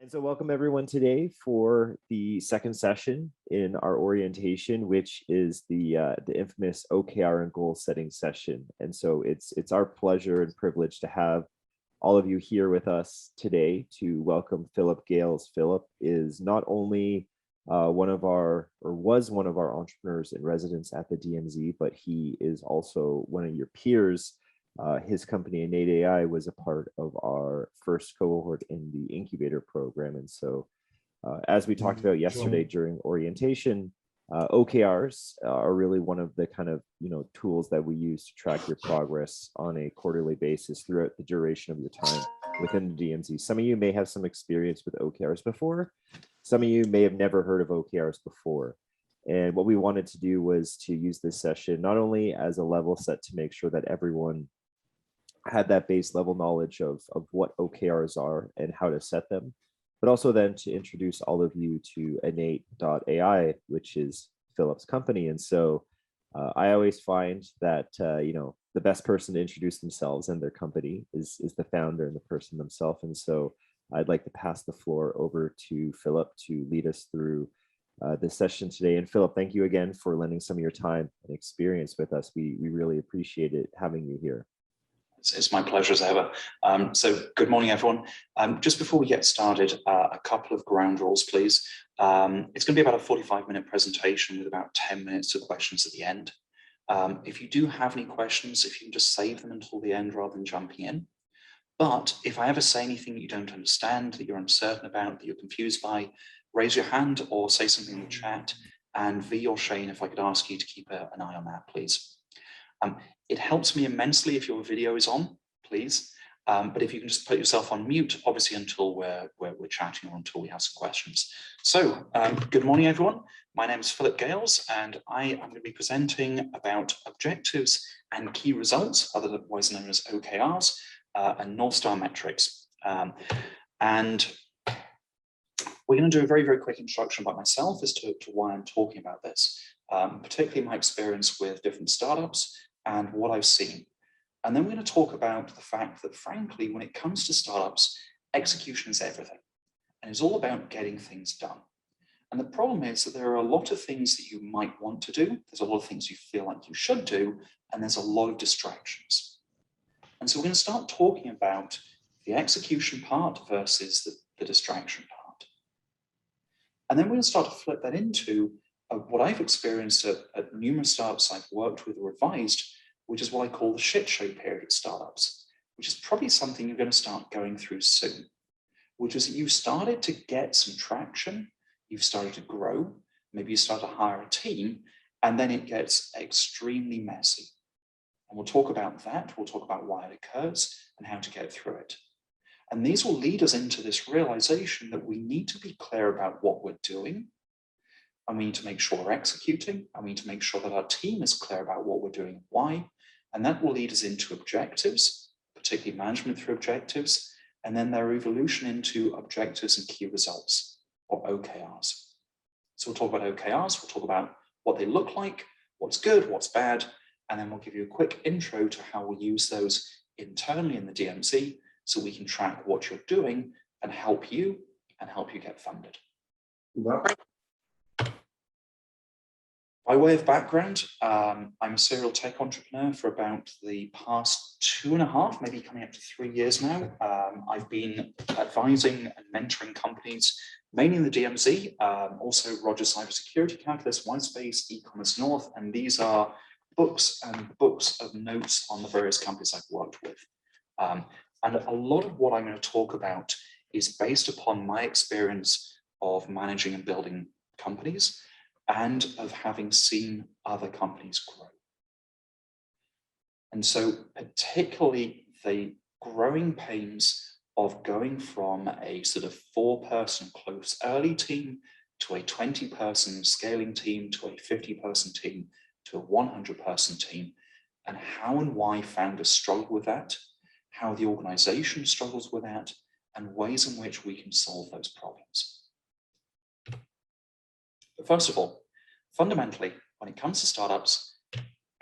And so welcome everyone today for the second session in our orientation, which is the infamous OKR and goal setting session. And so it's our pleasure and privilege to have all of you here with us today to welcome Philip Gales. Philip is not only was one of our entrepreneurs in residence at the DMZ, but he is also one of your peers. His company, Innate AI, was a part of our first cohort in the incubator program. And so as we talked about yesterday during orientation, OKRs are really one of the kind of tools that we use to track your progress on a quarterly basis throughout the duration of your time within the DMZ. Some of you may have some experience with OKRs before. Some of you may have never heard of OKRs before. And what we wanted to do was to use this session not only as a level set to make sure that everyone had that base level knowledge of what OKRs are and how to set them, but also then to introduce all of you to Innate.ai, which is Philip's company. And so I always find that, the best person to introduce themselves and their company is the founder and the person themselves. And so I'd like to pass the floor over to Philip to lead us through this session today. And Philip, thank you again for lending some of your time and experience with us. We really appreciate it having you here. It's my pleasure as ever. So good morning, everyone. Just before we get started, a couple of ground rules, please. It's going to be about a 45-minute presentation with about 10 minutes of questions at the end. If you do have any questions, if you can just save them until the end rather than jumping in. But if I ever say anything that you don't understand, that you're uncertain about, that you're confused by, raise your hand or say something in the chat. And V or Shane, if I could ask you to keep an eye on that, please. It helps me immensely if your video is on, please. But if you can just put yourself on mute, obviously until we're chatting or until we have some questions. So good morning, everyone. My name is Philip Gales, and I am going to be presenting about objectives and key results, otherwise known as OKRs, and North Star metrics. And we're going to do a very, very quick introduction about myself as to why I'm talking about this, particularly my experience with different startups and what I've seen. And then we're going to talk about the fact that, frankly, when it comes to startups, execution is everything. And it's all about getting things done. And the problem is that there are a lot of things that you might want to do. There's a lot of things you feel like you should do, and there's a lot of distractions. And so we're going to start talking about the execution part versus the distraction part. And then we're going to start to flip that into what I've experienced at numerous startups I've worked with or advised, which is what I call the shit show period at startups, which is probably something you're going to start going through soon, which is that you've started to get some traction, you've started to grow, maybe you start to hire a team, and then it gets extremely messy. And we'll talk about that, we'll talk about why it occurs and how to get through it. And these will lead us into this realization that we need to be clear about what we're doing, and we need to make sure we're executing, and we need to make sure that our team is clear about what we're doing and why. And that will lead us into objectives, particularly management through objectives, and then their evolution into objectives and key results, or OKRs. So we'll talk about OKRs, we'll talk about what they look like, what's good, what's bad, and then we'll give you a quick intro to how we use those internally in the DMZ so we can track what you're doing and help you get funded. By way of background, I'm a serial tech entrepreneur for about the past 2.5, maybe coming up to 3 years now. I've been advising and mentoring companies, mainly in the DMZ, also Rogers Cybersecurity, Calculus, Whitespace, eCommerce North, and these are books and books of notes on the various companies I've worked with. And a lot of what I'm going to talk about is based upon my experience of managing and building companies, and of having seen other companies grow. And so particularly the growing pains of going from a sort of 4-person close early team to a 20-person scaling team to a 50-person team to a 100-person team, and how and why founders struggle with that, how the organization struggles with that, and ways in which we can solve those problems. But first of all, fundamentally, when it comes to startups,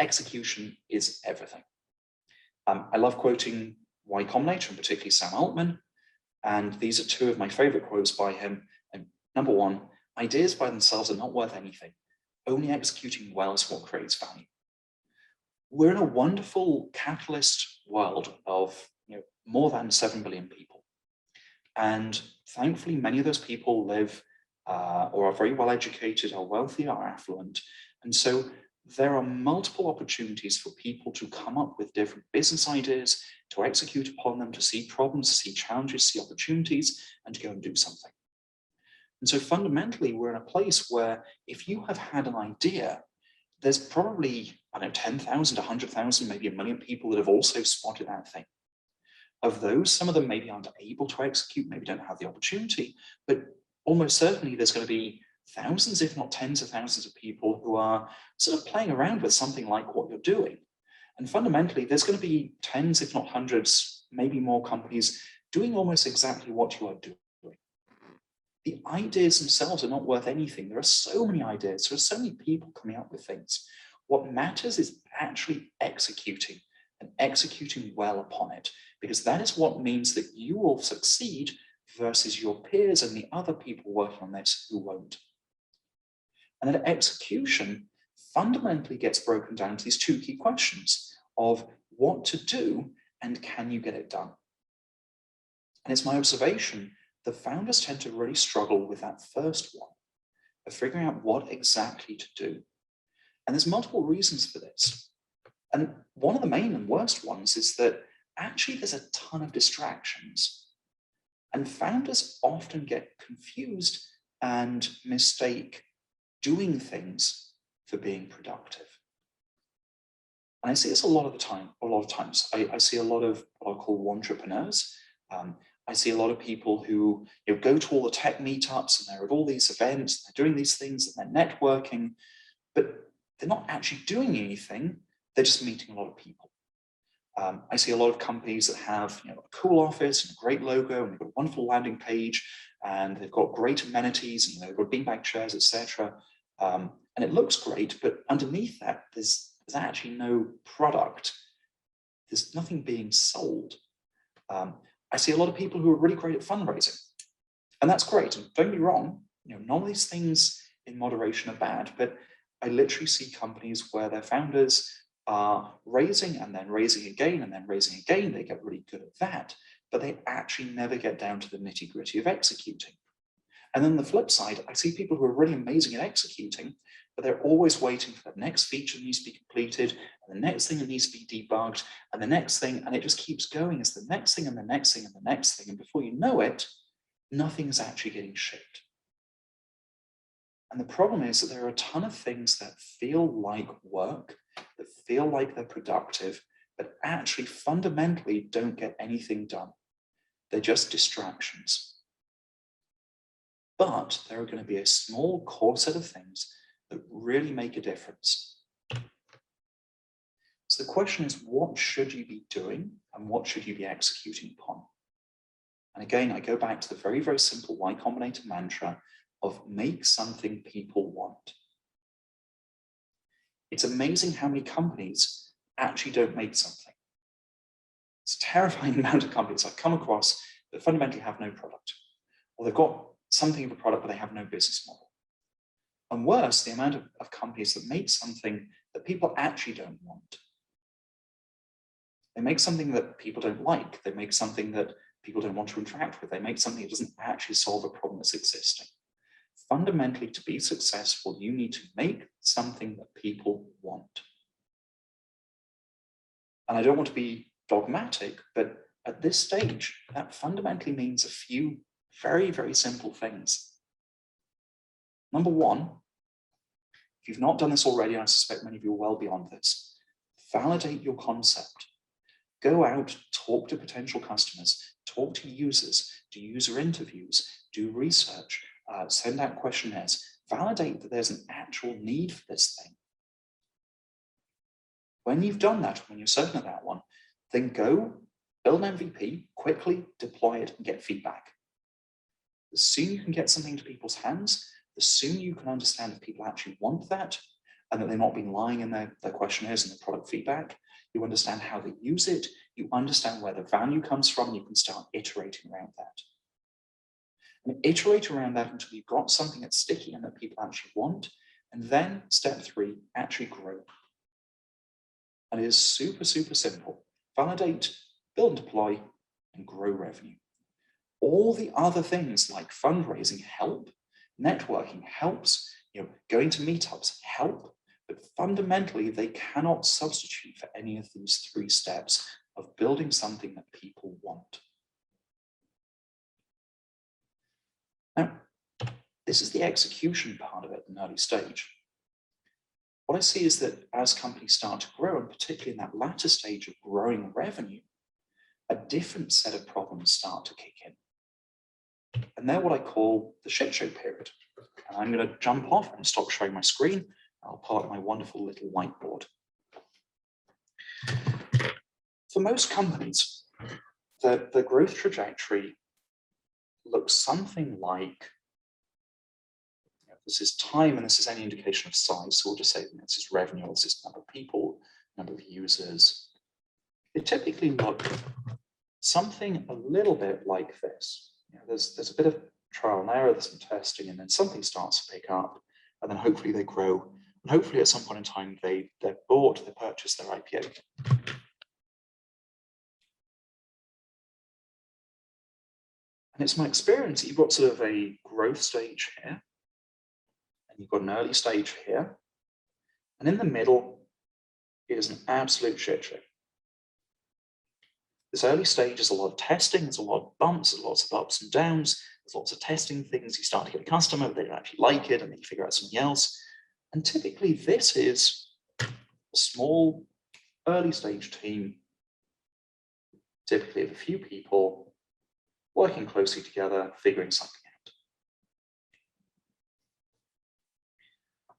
execution is everything. I love quoting Y Combinator, and particularly Sam Altman, And these are two of my favorite quotes by him. And number one, ideas by themselves are not worth anything. Only executing well is what creates value. We're in a wonderful capitalist world of more than 7 billion people. And thankfully, many of those people live or are very well educated, are wealthy, are affluent. And so there are multiple opportunities for people to come up with different business ideas, to execute upon them, to see problems, see challenges, see opportunities, and to go and do something. And so fundamentally, we're in a place where if you have had an idea, there's probably, 10,000, 100,000, maybe 1 million people that have also spotted that thing. Of those, some of them maybe aren't able to execute, maybe don't have the opportunity, but almost certainly there's going to be thousands, if not tens of thousands of people who are sort of playing around with something like what you're doing. And fundamentally, there's going to be tens, if not hundreds, maybe more companies doing almost exactly what you are doing. The ideas themselves are not worth anything. There are so many ideas. There are so many people coming up with things. What matters is actually executing and executing well upon it, because that is what means that you will succeed versus your peers and the other people working on this who won't. And then execution fundamentally gets broken down to these two key questions of what to do and can you get it done? And it's my observation the founders tend to really struggle with that first one of figuring out what exactly to do. And there's multiple reasons for this. And one of the main and worst ones is that actually there's a ton of distractions. And founders often get confused and mistake doing things for being productive. And I see this a lot of times. I see a lot of what I call entrepreneurs. I see a lot of people who go to all the tech meetups and they're at all these events, and they're doing these things and they're networking, but they're not actually doing anything. They're just meeting a lot of people. I see a lot of companies that have a cool office and a great logo, and they've got a wonderful landing page, and they've got great amenities, and they've got beanbag chairs, etc. And it looks great, but underneath that, there's actually no product. There's nothing being sold. I see a lot of people who are really great at fundraising, and that's great. And don't get me wrong, none of these things in moderation are bad, but I literally see companies where their founders are raising and then raising again and then raising again. They get really good at that, but they actually never get down to the nitty-gritty of executing. And then the flip side, I see people who are really amazing at executing, but they're always waiting for the next feature that needs to be completed, and the next thing that needs to be debugged, and the next thing, and it just keeps going as the next thing and the next thing and the next thing. And before you know it, nothing is actually getting shipped. And the problem is that there are a ton of things that feel like work, that feel like they're productive, but actually fundamentally don't get anything done. They're just distractions. But there are going to be a small core set of things that really make a difference. So the question is, what should you be doing and what should you be executing upon? And again, I go back to the very, very simple Y Combinator mantra of make something people want. It's amazing how many companies actually don't make something. It's a terrifying amount of companies I've come across that fundamentally have no product, or they've got something of a product, but they have no business model. And worse, the amount of companies that make something that people actually don't want. They make something that people don't like. They make something that people don't want to interact with. They make something that doesn't actually solve a problem that's existing. Fundamentally, to be successful, you need to make something that people want. And I don't want to be dogmatic, but at this stage, that fundamentally means a few very, very simple things. Number one, if you've not done this already, and I suspect many of you are well beyond this, validate your concept. Go out, talk to potential customers, talk to users, do user interviews, do research, send out questionnaires, validate that there's an actual need for this thing. When you've done that, when you're certain of that one, then go build an MVP, quickly deploy it and get feedback. The sooner you can get something to people's hands, the sooner you can understand if people actually want that and that they're not being lying in their questionnaires and their product feedback. You understand how they use it, you understand where the value comes from, and you can start iterating around that. And iterate around that until you've got something that's sticky and that people actually want. And then step 3, actually grow. And it is super, super simple. Validate, build and deploy, and grow revenue. All the other things like fundraising help, networking helps, going to meetups help, but fundamentally they cannot substitute for any of these 3 steps of building something that people want. Now, this is the execution part of it in an early stage. What I see is that as companies start to grow, and particularly in that latter stage of growing revenue, a different set of problems start to kick in. And they're what I call the shit show period. And I'm going to jump off and stop showing my screen. I'll pull out my wonderful little whiteboard. For most companies, the growth trajectory looks something like, this is time and this is any indication of size. So we'll just say this is revenue, this is number of people, number of users. They typically look something a little bit like this. There's a bit of trial and error, there's some testing, and then something starts to pick up, and then hopefully they grow. And hopefully at some point in time, they're bought, they purchase their IPO. And it's my experience that you've got sort of a growth stage here, and you've got an early stage here, and in the middle is an absolute shit show. This early stage is a lot of testing, there's a lot of bumps, there's lots of ups and downs, there's lots of testing things, you start to get a customer, they don't actually like it, and then you figure out something else. And typically this is a small early stage team, typically of a few people, working closely together, figuring something out.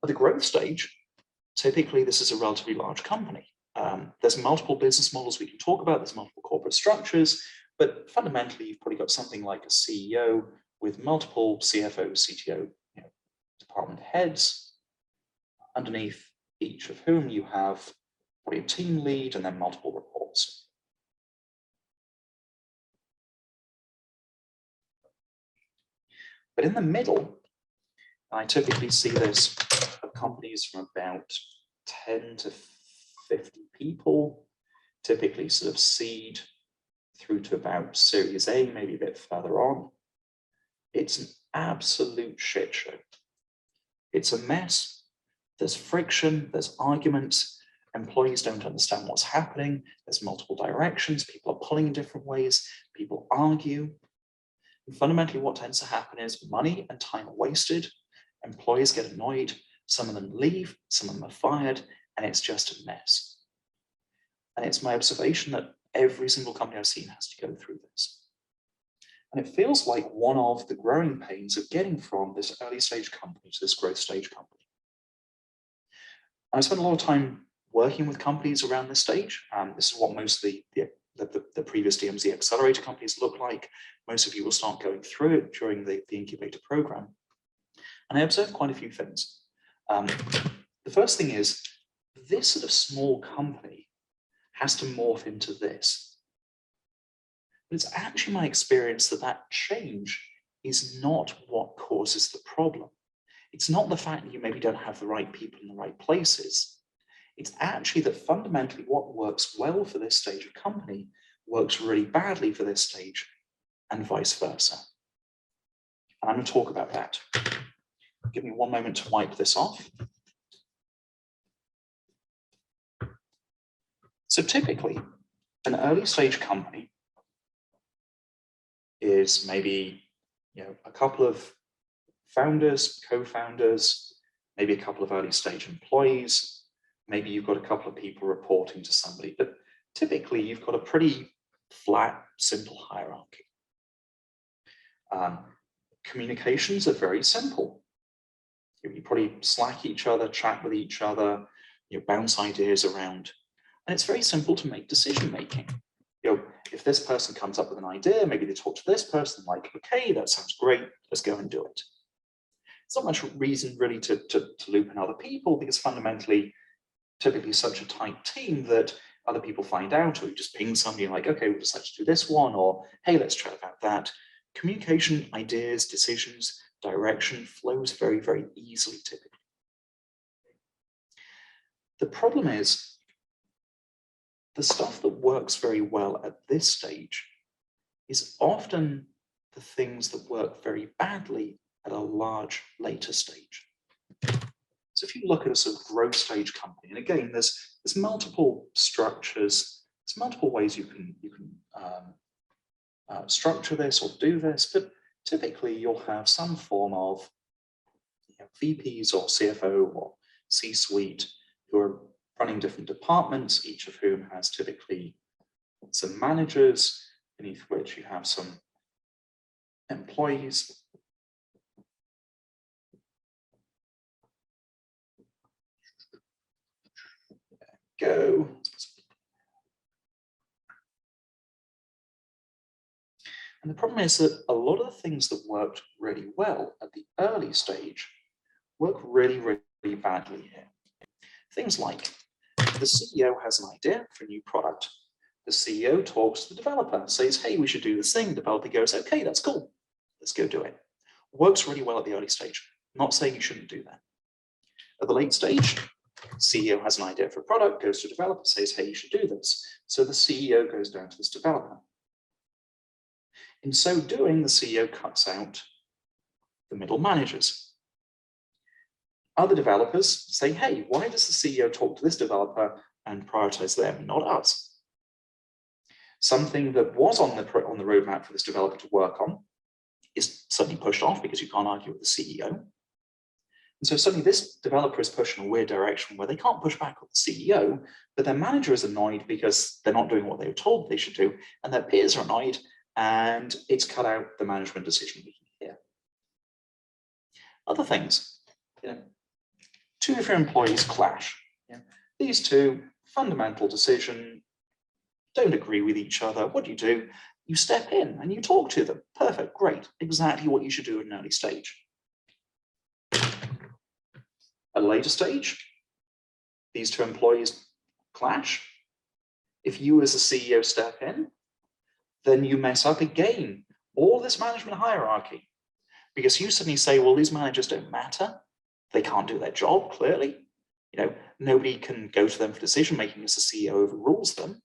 At the growth stage, typically this is a relatively large company. There's multiple business models we can talk about, there's multiple corporate structures, but fundamentally you've probably got something like a CEO with multiple CFO, CTO, department heads, underneath each of whom you have probably a team lead and then multiple reports. But in the middle, I typically see this of companies from about 10 to 50 people, typically sort of seed through to about Series A, maybe a bit further on. It's an absolute shit show. It's a mess. There's friction, there's arguments, employees don't understand what's happening, there's multiple directions, people are pulling in different ways, people argue. And fundamentally what tends to happen is money and time are wasted, employees get annoyed, some of them leave, some of them are fired, and it's just a mess. And it's my observation that every single company I've seen has to go through this. And it feels like one of the growing pains of getting from this early stage company to this growth stage company. I spent a lot of time working with companies around this stage. This is what most of the previous DMZ accelerator companies look like. Most of you will start going through it during the incubator program. And I observed quite a few things. The first thing is, this sort of small company has to morph into this. But it's actually my experience that that change is not what causes the problem. It's not the fact that you maybe don't have the right people in the right places. It's actually that fundamentally what works well for this stage of company works really badly for this stage and vice versa. And I'm going to talk about that. Give me one moment to wipe this off. So typically, an early stage company is maybe a couple of founders, co-founders, maybe a couple of early stage employees, maybe you've got a couple of people reporting to somebody, but typically you've got a pretty flat, simple hierarchy. Communications are very simple. You probably Slack each other, chat with each other, bounce ideas around, and it's very simple to make decision making. If this person comes up with an idea, maybe they talk to this person, like, okay, that sounds great, let's go and do it. It's not much reason really to loop in other people, because fundamentally, typically such a tight team that other people find out, or you just ping somebody like, okay, we'll decide to do this one, or hey, let's chat about that. Communication, ideas, decisions, direction flows very, very easily typically. The problem is the stuff that works very well at this stage is often the things that work very badly at a large later stage. So if you look at a sort of growth stage company, and again, there's multiple structures, there's multiple ways you can structure this or do this, but typically you'll have some form of VPs or CFO or C-suite who are running different departments, each of whom has typically some managers, beneath which you have some employees. There we go. And the problem is that a lot of the things that worked really well at the early stage work really, really badly here. Things like the CEO has an idea for a new product. The CEO talks to the developer, says, hey, we should do this thing. The developer goes, okay, that's cool. Let's go do it. Works really well at the early stage. I'm not saying you shouldn't do that. At the late stage, CEO has an idea for a product, goes to a developer, says, hey, you should do this. So the CEO goes down to this developer. In so doing, the CEO cuts out the middle managers. Other developers say, hey, why does the CEO talk to this developer and prioritize them, not us? Something that was on the roadmap for this developer to work on is suddenly pushed off because you can't argue with the CEO. And so suddenly this developer is pushing a weird direction where they can't push back on the CEO, but their manager is annoyed because they're not doing what they were told they should do, and their peers are annoyed, and it's cut out the management decision making here. Other things, two of your employees clash. These two, fundamental decision, don't agree with each other. What do? You step in and you talk to them. Perfect, great, exactly what you should do at an early stage. At a later stage, these two employees clash. If you as a CEO step in, then you mess up again all this management hierarchy, because you suddenly say, well, these managers don't matter. They can't do their job, clearly. Nobody can go to them for decision making as the CEO overrules them.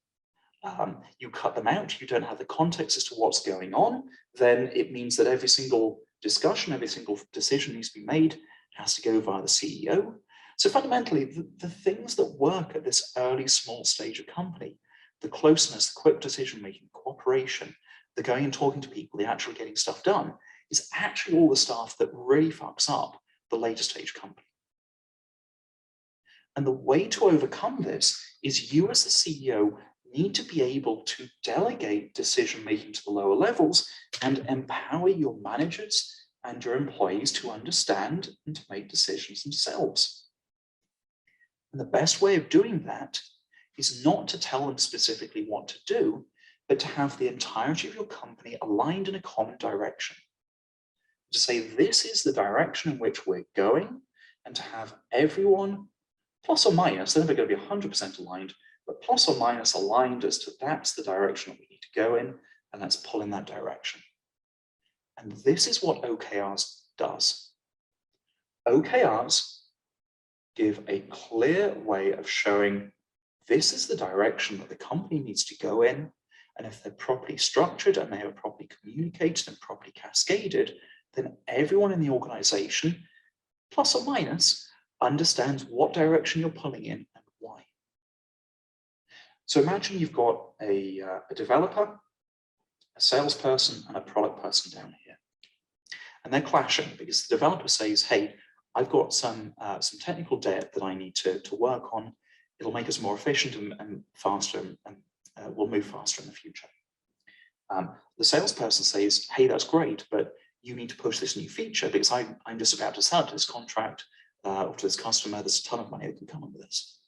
You cut them out, you don't have the context as to what's going on, then it means that every single discussion, every single decision needs to be made has to go via the CEO. So fundamentally, the things that work at this early small stage of company, the closeness, the quick decision-making, cooperation, the going and talking to people, the actually getting stuff done, is actually all the stuff that really fucks up the later stage company. And the way to overcome this is you as the CEO need to be able to delegate decision-making to the lower levels and empower your managers and your employees to understand and to make decisions themselves. And the best way of doing that is not to tell them specifically what to do, but to have the entirety of your company aligned in a common direction. To say this is the direction in which we're going, and to have everyone, plus or minus, they're never going to be 100% aligned, but plus or minus aligned as to that's the direction that we need to go in, and let's pull in that direction. And this is what OKRs does. OKRs give a clear way of showing this is the direction that the company needs to go in, and if they're properly structured and they are properly communicated and properly cascaded, then everyone in the organization, plus or minus, understands what direction you're pulling in and why. So imagine you've got a developer, a salesperson, and a product person down here. And they're clashing because the developer says, hey, I've got some technical debt that I need to work on. It'll make us more efficient and faster, and we'll move faster in the future. The salesperson says, hey, that's great, but you need to push this new feature because I'm just about to sell it to this contract or to this customer. There's a ton of money that can come under this.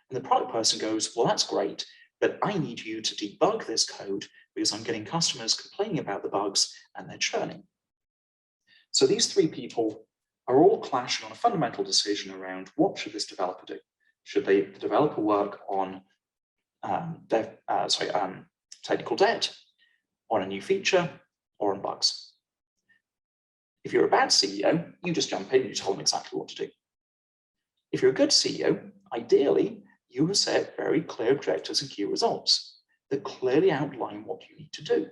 And the product person goes, well, that's great, but I need you to debug this code because I'm getting customers complaining about the bugs and they're churning. So these three people are all clashing on a fundamental decision around what should this developer do? Should the developer work on technical debt, on a new feature, or on bugs? If you're a bad CEO, you just jump in and you tell them exactly what to do. If you're a good CEO, ideally, you will set very clear objectives and key results that clearly outline what you need to do.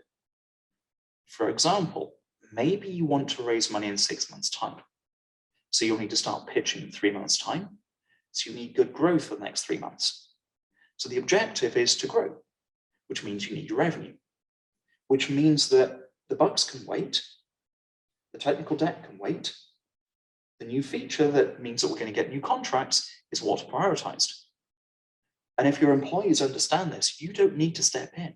For example, maybe you want to raise money in 6 months' time. So you'll need to start pitching in 3 months' time. So you need good growth for the next 3 months. So the objective is to grow, which means you need your revenue, which means that the bugs can wait, the technical debt can wait. The new feature that means that we're going to get new contracts is what's prioritized. And if your employees understand this, you don't need to step in.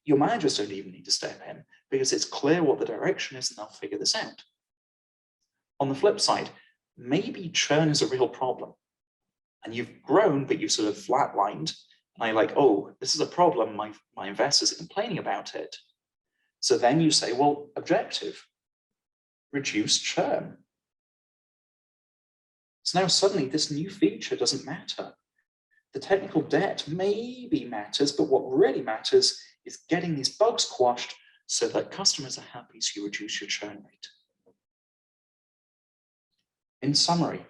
Your managers don't even need to step in because it's clear what the direction is and they'll figure this out. On the flip side, maybe churn is a real problem and you've grown, but you've sort of flatlined. And you're like, oh, this is a problem. My investors are complaining about it. So then you say, well, objective, reduce churn. So now suddenly this new feature doesn't matter. The technical debt maybe matters, but what really matters is getting these bugs quashed so that customers are happy, so you reduce your churn rate. In summary,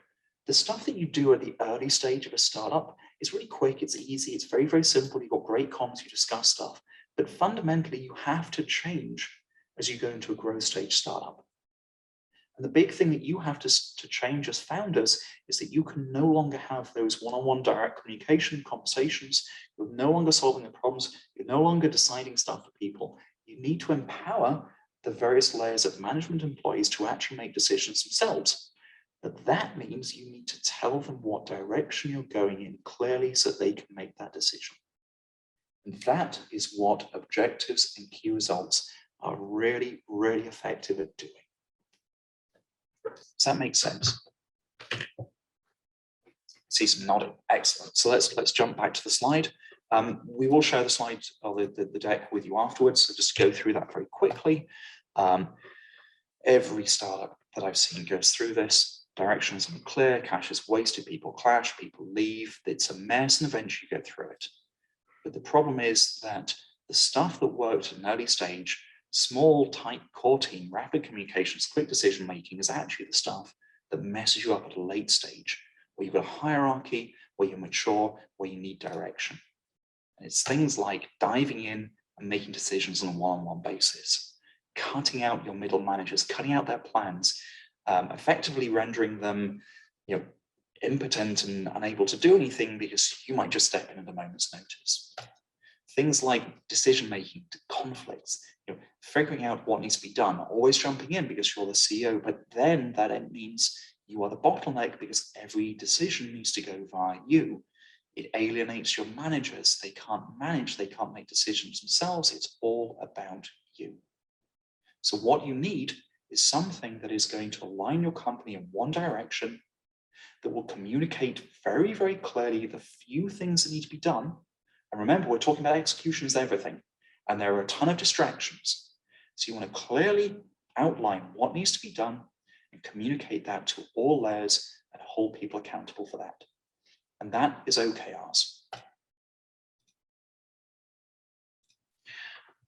the stuff that you do at the early stage of a startup is really quick, it's easy, it's very, very simple. You've got great comms, you discuss stuff, but fundamentally you have to change as you go into a growth stage startup. And the big thing that you have to change as founders is that you can no longer have those one-on-one direct communication conversations. You're no longer solving the problems. You're no longer deciding stuff for people. You need to empower the various layers of management employees to actually make decisions themselves. But that means you need to tell them what direction you're going in clearly so they can make that decision. And that is what objectives and key results are really, really effective at doing. Does that make sense? See some nodding. Excellent. So let's jump back to the slide. We will share the slides or the deck with you afterwards. So just go through that very quickly. Every startup that I've seen goes through this. Direction is unclear, cash is wasted, people clash, people leave. It's a mess, and eventually you get through it. But the problem is that the stuff that worked at an early stage, small, tight core team, rapid communications, quick decision making is actually the stuff that messes you up at a late stage, where you've got a hierarchy, where you're mature, where you need direction. And it's things like diving in and making decisions on a one-on-one basis, cutting out your middle managers, cutting out their plans, effectively rendering them, impotent and unable to do anything because you might just step in at a moment's notice. Things like decision-making, conflicts, figuring out what needs to be done, always jumping in because you're the CEO, but then that means you are the bottleneck because every decision needs to go via you. It alienates your managers. They can't manage, they can't make decisions themselves. It's all about you. So what you need is something that is going to align your company in one direction, that will communicate very, very clearly the few things that need to be done. And remember, we're talking about execution is everything, and there are a ton of distractions. So you want to clearly outline what needs to be done and communicate that to all layers and hold people accountable for that. And that is OKRs.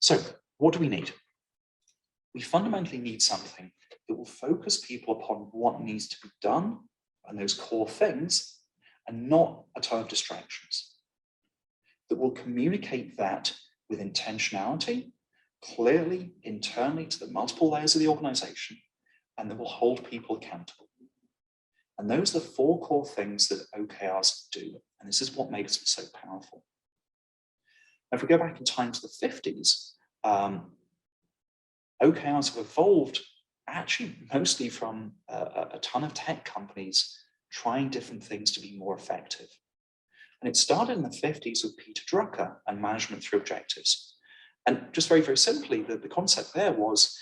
So what do we need? We fundamentally need something that will focus people upon what needs to be done and those core things, and not a ton of distractions. That will communicate that with intentionality, clearly internally to the multiple layers of the organization, and that will hold people accountable. And those are the 4 core things that OKRs do. And this is what makes them so powerful. Now, if we go back in time to the 50s, OKRs have evolved actually mostly from a ton of tech companies trying different things to be more effective. And it started in the 50s with Peter Drucker and management through objectives. And just very, very simply, the concept there was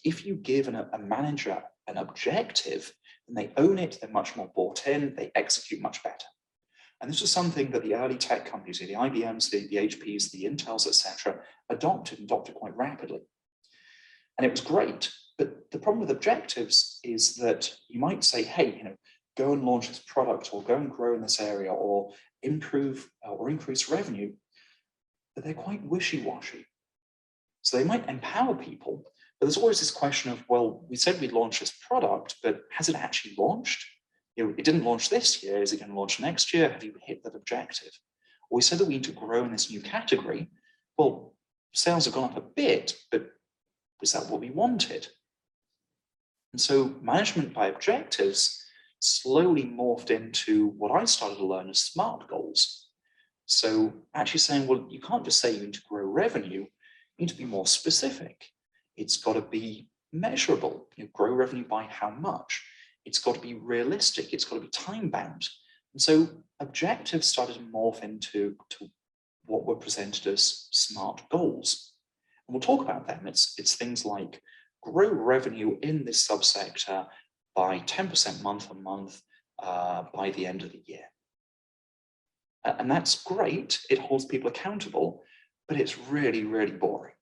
if you give a manager an objective and they own it, they're much more bought in, they execute much better. And this was something that the early tech companies, the IBMs, the HPs, the Intels, etc., adopted quite rapidly. And it was great. But the problem with objectives is that you might say, hey, go and launch this product or go and grow in this area or improve or increase revenue, but they're quite wishy-washy. So they might empower people, But there's always this question of, well, we said we'd launch this product, but has it actually launched? It didn't launch this year. Is it going to launch next year? Have you hit that objective? Or we said that we need to grow in this new category. Well, sales have gone up a bit, but was that what we wanted? And so management by objectives slowly morphed into what I started to learn as SMART goals. So actually saying, well, you can't just say you need to grow revenue, you need to be more specific. It's got to be measurable. Grow revenue by how much? It's got to be realistic. It's got to be time bound. And so objectives started to morph into what were presented as SMART goals. And we'll talk about them. It's things like grow revenue in this subsector by 10% month on month by the end of the year. And that's great. It holds people accountable, but it's really, really boring.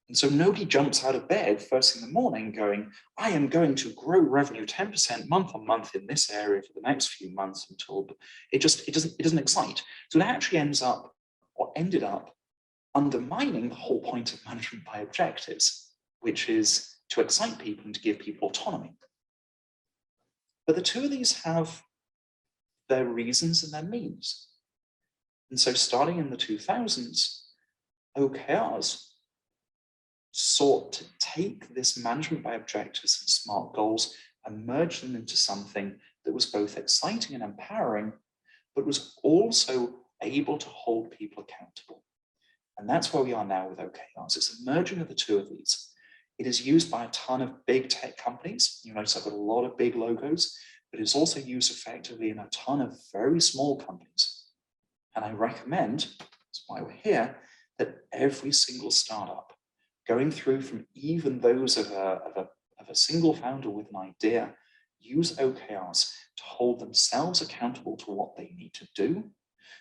And so nobody jumps out of bed first thing in the morning going, I am going to grow revenue 10% month on month in this area for the next few months until it doesn't excite. So it actually ended up undermining the whole point of management by objectives, which is to excite people and to give people autonomy. But the two of these have their reasons and their means. And so starting in the 2000s, OKRs sought to take this management by objectives and SMART goals and merge them into something that was both exciting and empowering, but was also able to hold people accountable. And that's where we are now with OKRs. It's a merging of the two of these. It is used by a ton of big tech companies. You notice I've got a lot of big logos, but it's also used effectively in a ton of very small companies. And I recommend, that's why we're here, that every single startup, going through from even those of a single founder with an idea, use OKRs to hold themselves accountable to what they need to do,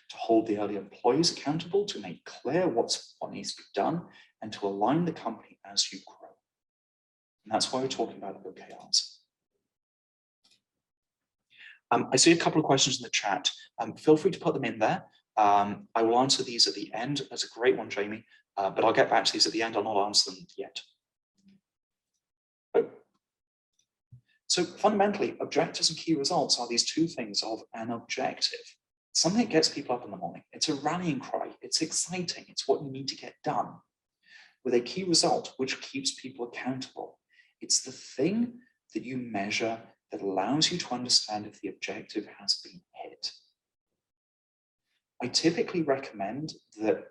to hold the early employees accountable, to make clear what needs to be done, and to align the company as you grow. And that's why we're talking about OKRs. I see a couple of questions in the chat. Feel free to put them in there. I will answer these at the end. That's a great one, Jamie, but I'll get back to these at the end. I'll not answer them yet. So fundamentally, objectives and key results are these two things of an objective. Something that gets people up in the morning. It's a rallying cry. It's exciting. It's what you need to get done. With a key result, which keeps people accountable. It's the thing that you measure that allows you to understand if the objective has been hit. I typically recommend that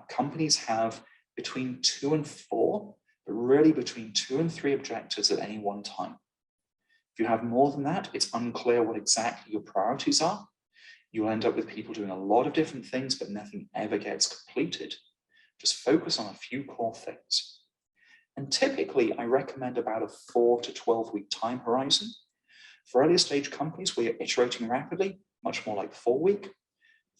companies have between 2 and 4, but really between 2 and 3 objectives at any one time. If you have more than that, it's unclear what exactly your priorities are. You'll end up with people doing a lot of different things, but nothing ever gets completed. Just focus on a few core things. And typically, I recommend about a 4 to 12 week time horizon. For earlier stage companies where you're iterating rapidly, much more like 4 week.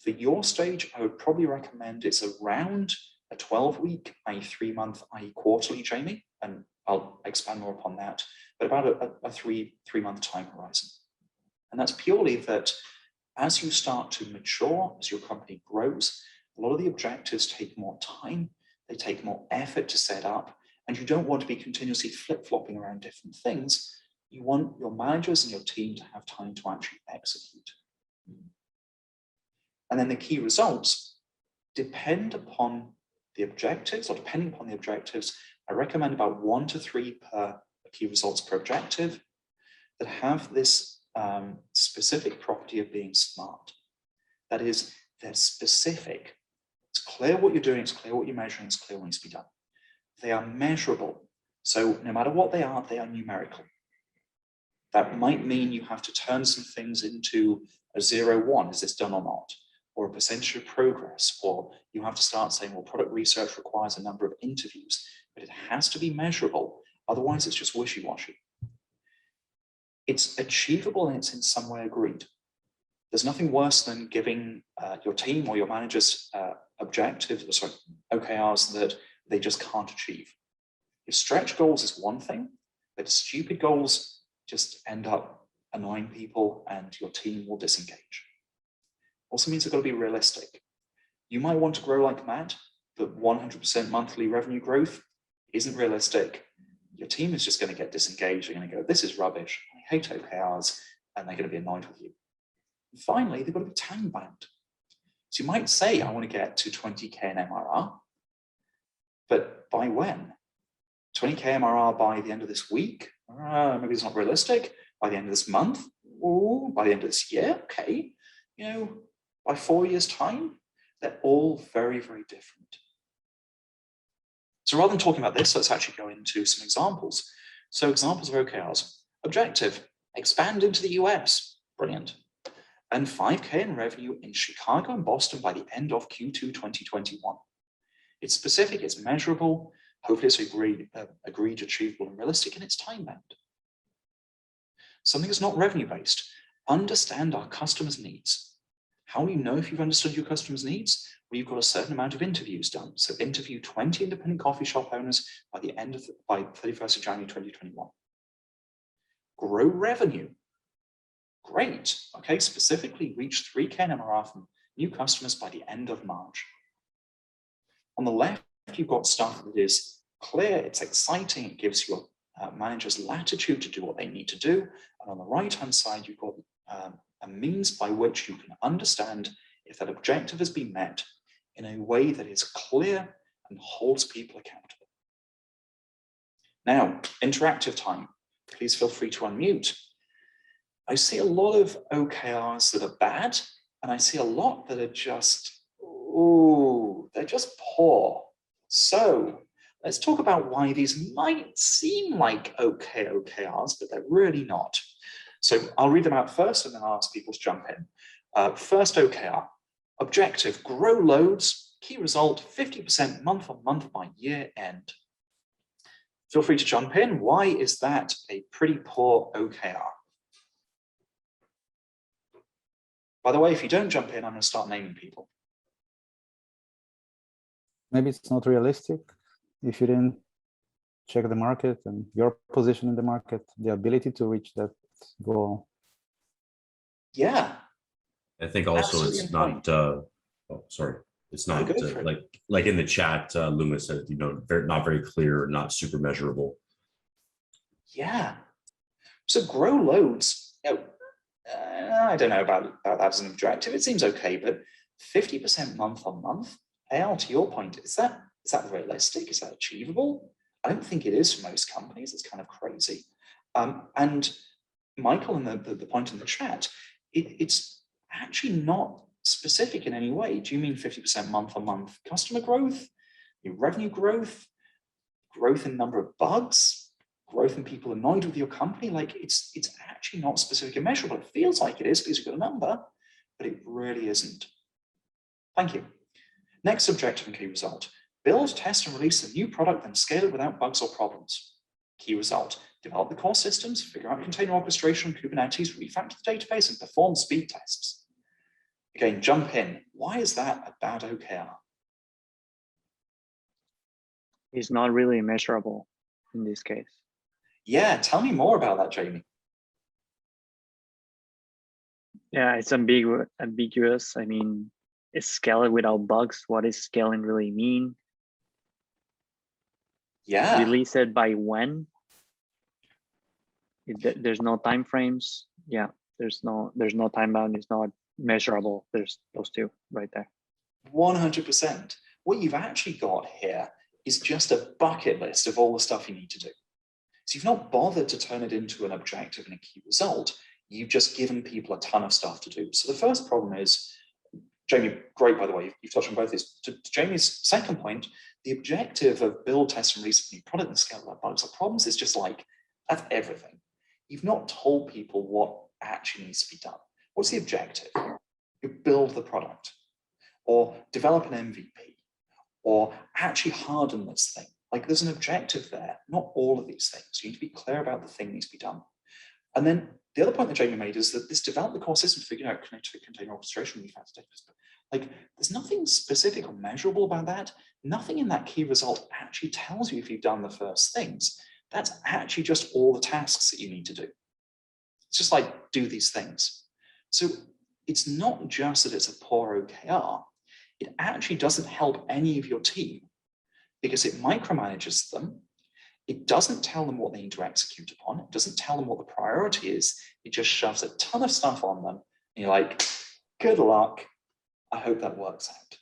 For your stage, I would probably recommend it's around a 12 week, i.e. 3 month, i.e. quarterly, Jamie, and I'll expand more upon that, but about a three month time horizon. And that's purely that as you start to mature, as your company grows, a lot of the objectives take more time, they take more effort to set up, and you don't want to be continuously flip-flopping around different things. You want your managers and your team to have time to actually execute. And then the key results depend upon the objectives, or depending upon the objectives, I recommend about 1 to 3 per key results per objective that have this specific property of being SMART. That is, they're specific. It's clear what you're doing, it's clear what you're measuring, it's clear what needs to be done. They are measurable. So no matter what they are numerical. That might mean you have to turn some things into a 0-1, is this done or not? Or a percentage of progress, or you have to start saying, well, product research requires a number of interviews, but it has to be measurable. Otherwise, it's just wishy-washy. It's achievable and it's in some way agreed. There's nothing worse than giving your team or your managers objectives, OKRs that they just can't achieve. Your stretch goals is one thing, but stupid goals just end up annoying people and your team will disengage. Also means they've got to be realistic. You might want to grow like mad, but 100% monthly revenue growth isn't realistic, your team is just going to get disengaged. They're going to go, this is rubbish. I hate OKRs, and they're going to be annoyed with you. And finally, they've got to be time bound. So you might say, I want to get to 20K in MRR, but by when? 20K MRR by the end of this week? Maybe it's not realistic. By the end of this month? Or by the end of this year? Okay. By 4 years' time? They're all very, very different. So rather than talking about this, let's actually go into some examples. So examples of OKRs. Objective, expand into the US. Brilliant. And 5K in revenue in Chicago and Boston by the end of Q2 2021. It's specific, it's measurable, hopefully it's agreed, achievable, and realistic, and it's time-bound. Something that's not revenue-based. Understand our customers' needs. How do you know if you've understood your customers' needs? Well, you've got a certain amount of interviews done. So interview 20 independent coffee shop owners by 31st of January 2021. Grow revenue. Great. Okay, specifically reach 3K in MRR from new customers by the end of March. On the left, you've got stuff that is clear, it's exciting, it gives your managers latitude to do what they need to do. And on the right-hand side, you've got a means by which you can understand if that objective has been met in a way that is clear and holds people accountable. Now, interactive time. Please feel free to unmute. I see a lot of OKRs that are bad, and I see a lot that are just, they're just poor. So let's talk about why these might seem like okay OKRs, but they're really not. So I'll read them out first, and then I'll ask people to jump in. First OKR, objective, grow loads, key result, 50% month on month by year end. Feel free to jump in. Why is that a pretty poor OKR? By the way, if you don't jump in, I'm going to start naming people. Maybe it's not realistic if you didn't check the market and your position in the market, the ability to reach that goal. Yeah. I think also Absolutely it's not, it's not like in the chat, Luma said, not very clear, not super measurable. Yeah. So grow loads. I don't know about that as an objective. It seems okay, but 50% month on month. Al, to your point, is that realistic? Is that achievable? I don't think it is for most companies. It's kind of crazy. And Michael, and the point in the chat, it's actually not specific in any way. Do you mean 50% month on month customer growth, your revenue growth, growth in number of bugs, growth in people annoyed with your company? Like it's actually not specific and measurable. It feels like it is because you've got a number, but it really isn't. Thank you. Next objective and key result. Build, test, and release a new product, then scale it without bugs or problems. Key result. Develop the core systems, figure out container orchestration, Kubernetes, refactor the database, and perform speed tests. Again, jump in. Why is that a bad OKR? It's not really measurable in this case. Yeah, tell me more about that, Jamie. Yeah, it's ambiguous. I mean, is scaling without bugs? What does scaling really mean? Yeah. Release it by when? There's no time frames. Yeah, there's no time bound. It's not measurable. There's those two right there. 100%. What you've actually got here is just a bucket list of all the stuff you need to do. So you've not bothered to turn it into an objective and a key result. You've just given people a ton of stuff to do. So the first problem is, Jamie, great, by the way, you've touched on both these. To Jamie's second point, the objective of build, test, and release a new product and scale without bugs or problems is just like, that's everything. You've not told people what actually needs to be done. What's the objective? You build the product, or develop an MVP, or actually harden this thing. Like there's an objective there, not all of these things. You need to be clear about the thing that needs to be done. And then the other point that Jamie made is that this develop the core system, figuring out container orchestration, refactor database. Like there's nothing specific or measurable about that. Nothing in that key result actually tells you if you've done the first things. That's actually just all the tasks that you need to do. It's just like, do these things. So it's not just that it's a poor OKR. It actually doesn't help any of your team because it micromanages them. It doesn't tell them what they need to execute upon. It doesn't tell them what the priority is. It just shoves a ton of stuff on them. And you're like, good luck. I hope that works out.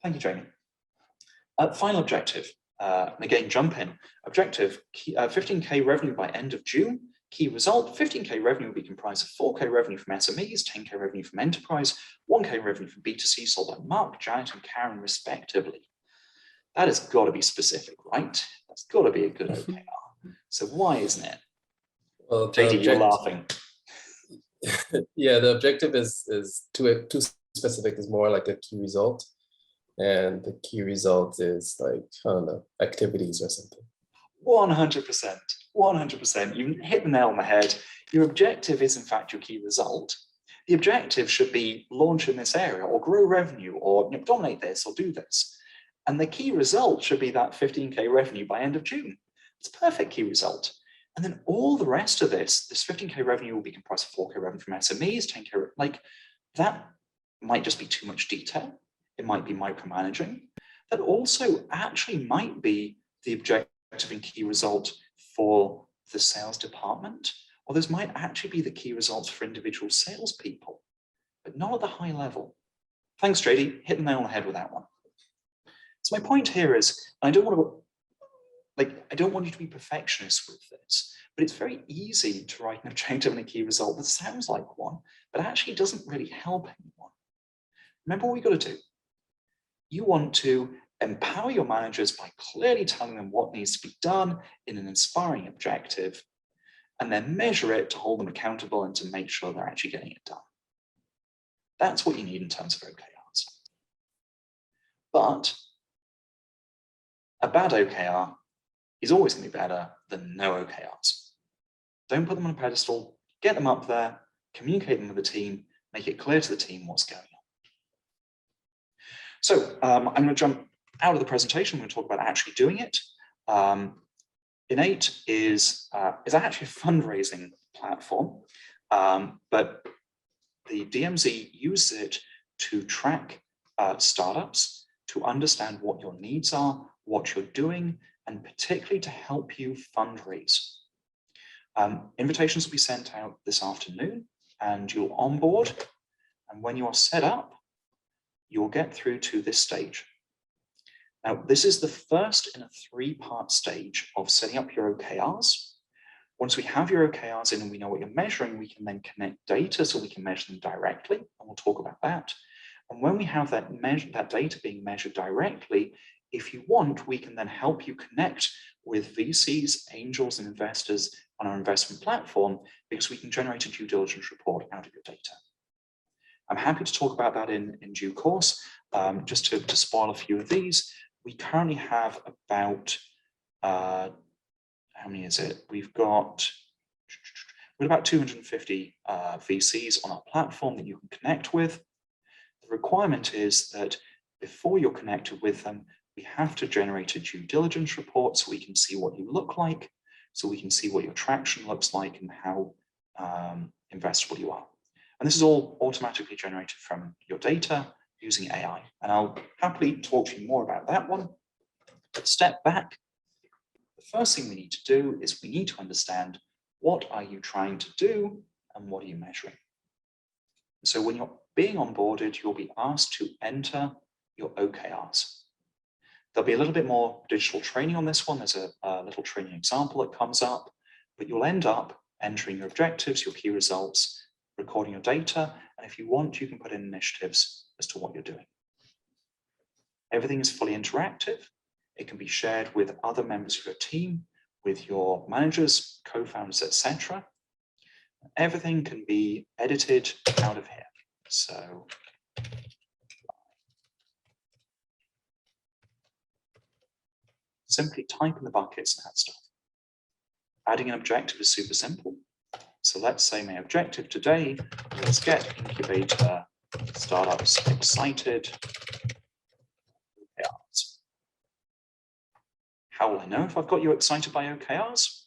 Thank you, Jamie. Final objective. And again, jump in. Objective, 15K revenue by end of June. Key result, 15K revenue will be comprised of 4K revenue from SMEs, 10K revenue from enterprise, 1K revenue from B2C sold by Mark, Janet, and Karen, respectively. That has got to be specific, right? That's got to be a good OKR. So why isn't it? Well, JD, you're laughing. Yeah, the objective is too specific. Is more like a key result, and the key result is like, I don't know, activities or something. 100%, 100%. You hit the nail on the head. Your objective is in fact your key result. The objective should be launch in this area, or grow revenue, or dominate this, or do this. And the key result should be that 15K revenue by end of June. It's a perfect key result. And then all the rest of this 15K revenue will be comprised of 4K revenue from SMEs, 10K, like that might just be too much detail. It might be micromanaging. That also actually might be the objective and key result for the sales department, or those might actually be the key results for individual salespeople, but not at the high level. Thanks, JD. Hit the nail on the head with that one. So my point here is, I don't want you to be perfectionists with this, but it's very easy to write an objective and a key result that sounds like one, but actually doesn't really help anyone. Remember what we got to do. You want to empower your managers by clearly telling them what needs to be done in an inspiring objective, and then measure it to hold them accountable and to make sure they're actually getting it done. That's what you need in terms of OKRs. But a bad OKR is always going to be better than no OKRs. Don't put them on a pedestal, get them up there, communicate them with the team, make it clear to the team what's going on. So I'm going to jump out of the presentation. I'm going to talk about actually doing it. Innate is actually a fundraising platform, but the DMZ uses it to track startups, to understand what your needs are, what you're doing, and particularly to help you fundraise. Invitations will be sent out this afternoon, and you'll onboard. And when you are set up, you'll get through to this stage. Now, this is the first in a 3-part stage of setting up your OKRs. Once we have your OKRs in and we know what you're measuring, we can then connect data so we can measure them directly, and we'll talk about that. And when we have that data being measured directly, if you want, we can then help you connect with VCs, angels, and investors on our investment platform, because we can generate a due diligence report out of your data. I'm happy to talk about that in due course. Just to spoil a few of these, we currently have about, how many is it? We've got about 250 VCs on our platform that you can connect with. The requirement is that before you're connected with them, we have to generate a due diligence report so we can see what you look like, so we can see what your traction looks like and how investable you are. And this is all automatically generated from your data using AI. And I'll happily talk to you more about that one. But step back. The first thing we need to do is we need to understand, what are you trying to do and what are you measuring? So when you're being onboarded, you'll be asked to enter your OKRs. There'll be a little bit more digital training on this one. There's a little training example that comes up, but you'll end up entering your objectives, your key results, recording your data, and if you want, you can put in initiatives as to what you're doing. Everything is fully interactive. It can be shared with other members of your team, with your managers, co-founders, etc. Everything can be edited out of here. So simply type in the buckets and add stuff. Adding an objective is super simple. So let's say my objective today is get incubator startups excited. OKRs. How will I know if I've got you excited by OKRs?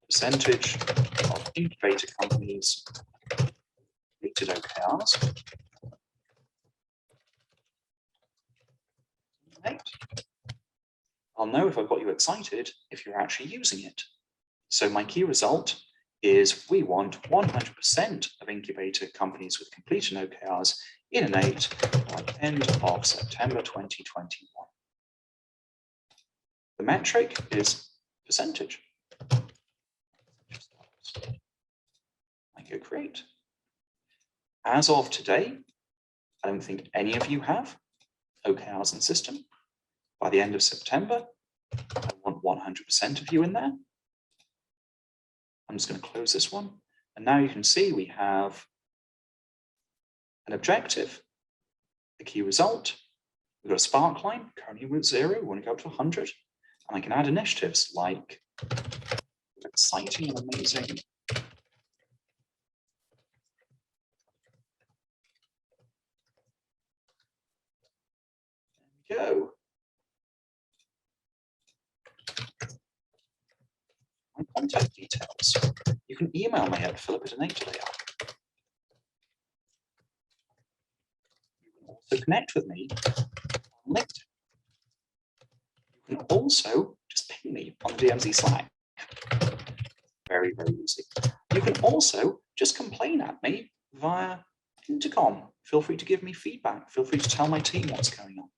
Percentage of incubator companies completed OKRs. Right. I'll know if I've got you excited if you're actually using it. So my key result is we want 100% of incubator companies with completed OKRs in Innate by the end of September 2021. The metric is percentage. I go create. As of today, I don't think any of you have OKRs in system. By the end of September, I want 100% of you in there. I'm just going to close this one. And now you can see we have an objective, the key result. We've got a spark line, currently we're at 0, we want to go up to 100. And I can add initiatives like exciting and amazing. There we go. My contact details. You can email me at philip@innate.ai. You can also connect with me on LinkedIn. You can also just ping me on the DMZ Slack. Very, very easy. You can also just complain at me via intercom. Feel free to give me feedback. Feel free to tell my team what's going on.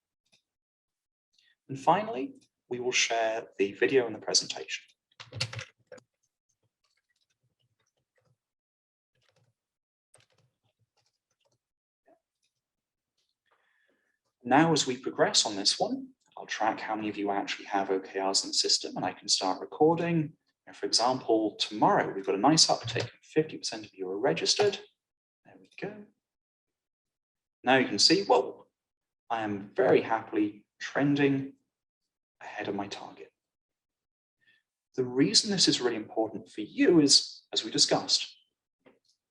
And finally, we will share the video and the presentation. Now, as we progress on this one, I'll track how many of you actually have OKRs in the system, and I can start recording. And for example, tomorrow, we've got a nice uptick. 50% of you are registered. There we go. Now you can see, whoa, I am very happily trending ahead of my target. The reason this is really important for you is, as we discussed,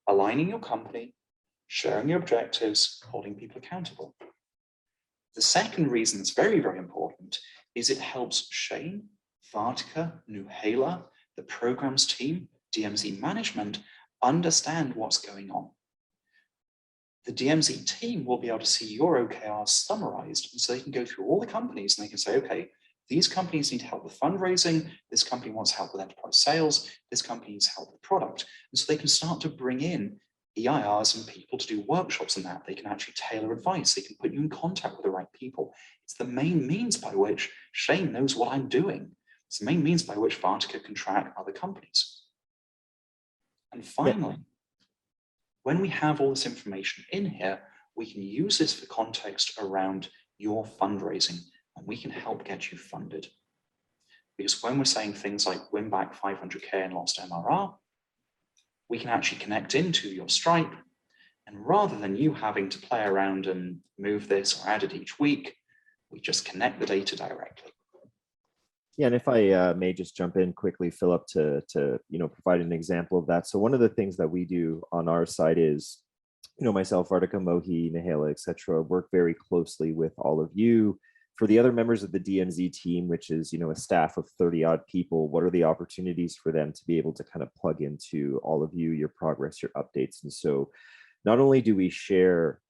aligning your company, sharing your objectives, holding people accountable. The second reason that's very, very important is it helps Shane, Vartika, Nuhala, the programs team, DMZ management, understand what's going on. The DMZ team will be able to see your OKRs summarized, and so they can go through all the companies and they can say, okay, these companies need help with fundraising, this company wants help with enterprise sales, this company needs help with product. And so they can start to bring in EIRs and people to do workshops and that. They can actually tailor advice. They can put you in contact with the right people. It's the main means by which Shane knows what I'm doing. It's the main means by which Vartika can track other companies. And finally, when we have all this information in here, we can use this for context around your fundraising, and we can help get you funded. Because when we're saying things like win back 500K and lost MRR, we can actually connect into your Stripe. And rather than you having to play around and move this or add it each week, we just connect the data directly. Yeah, and if I may just jump in quickly, Philip, to provide an example of that. So one of the things that we do on our side is, myself, Vartika, Mohi, Nuhala, etc., work very closely with all of you. For the other members of the DMZ team, which is, a staff of 30 odd people, what are the opportunities for them to be able to kind of plug into all of you, your progress, your updates? And so not only do we share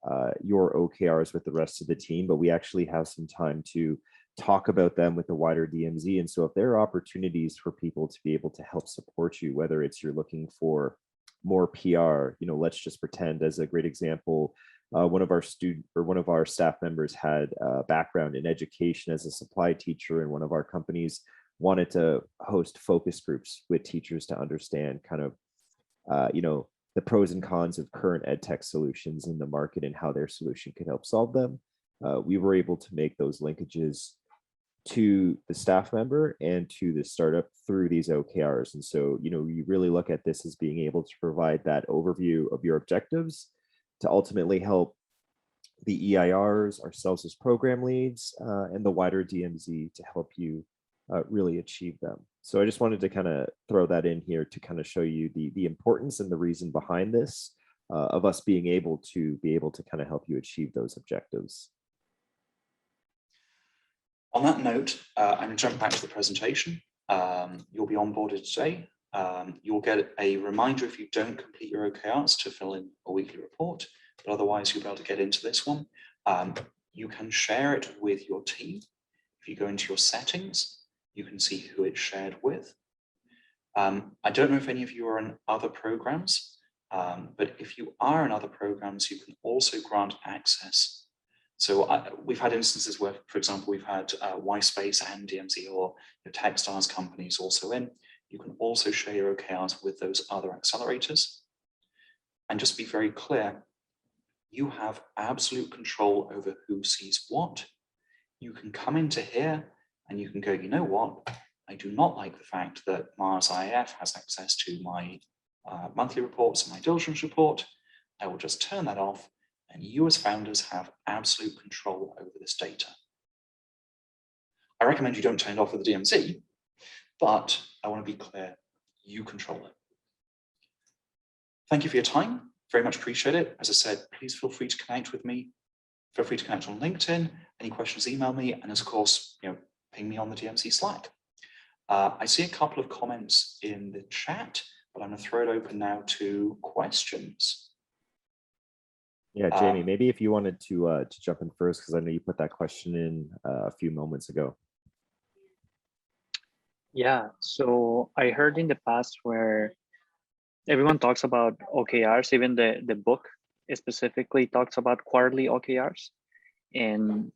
your OKRs with the rest of the team, but we actually have some time to talk about them with the wider DMZ. And so if there are opportunities for people to be able to help support you, whether it's you're looking for more PR, let's just pretend, as a great example, one of our staff members had a background in education as a supply teacher, and one of our companies wanted to host focus groups with teachers to understand kind of, the pros and cons of current ed tech solutions in the market and how their solution could help solve them. We were able to make those linkages to the staff member and to the startup through these OKRs. And so, you really look at this as being able to provide that overview of your objectives to ultimately help the EIRs, ourselves as program leads, and the wider DMZ to help you really achieve them. So I just wanted to kind of throw that in here to kind of show you the importance and the reason behind this, of us being able to kind of help you achieve those objectives. On that note, I'm going to jump back to the presentation. You'll be onboarded today. You'll get a reminder if you don't complete your OKRs to fill in a weekly report, but otherwise you'll be able to get into this one. You can share it with your team. If you go into your settings, you can see who it's shared with. I don't know if any of you are in other programs, but if you are in other programs, you can also grant access. So we've had instances where, for example, we've had Y-Space and DMZ or your Techstars companies also in. You can also share your OKRs with those other accelerators. And just be very clear, you have absolute control over who sees what. You can come into here and you can go, you know what? I do not like the fact that Mars IAF has access to my monthly reports and my diligence report. I will just turn that off, and you as founders have absolute control over this data. I recommend you don't turn it off with the DMZ, but I want to be clear, you control it. Thank you for your time. Very much appreciate it. As I said, please feel free to connect with me. Feel free to connect on LinkedIn. Any questions, email me. And of course, ping me on the DMZ Slack. I see a couple of comments in the chat, but I'm going to throw it open now to questions. Yeah, Jamie, maybe if you wanted to jump in first, because I know you put that question in a few moments ago. Yeah, so I heard in the past where everyone talks about OKRs, even the book specifically talks about quarterly OKRs. And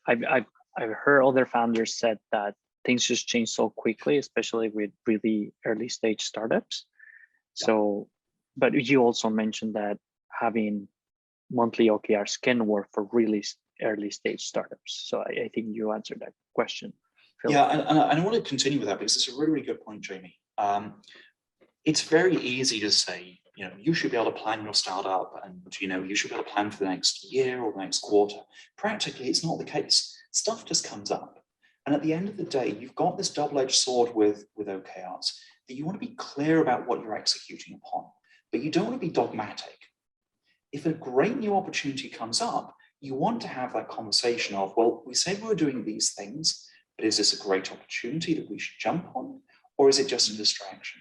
I've heard other founders said that things just change so quickly, especially with really early stage startups. So, but you also mentioned that having monthly OKRs can work for really early stage startups. So I think you answered that question, Phil. Yeah, and I want to continue with that because it's a really, really good point, Jamie. It's very easy to say, you should be able to plan your startup and, you should be able to plan for the next year or the next quarter. Practically, it's not the case. Stuff just comes up. And at the end of the day, you've got this double-edged sword with OKRs that you want to be clear about what you're executing upon, but you don't want to be dogmatic. If a great new opportunity comes up, you want to have that conversation of, well, we say we're doing these things, but is this a great opportunity that we should jump on, or is it just a distraction?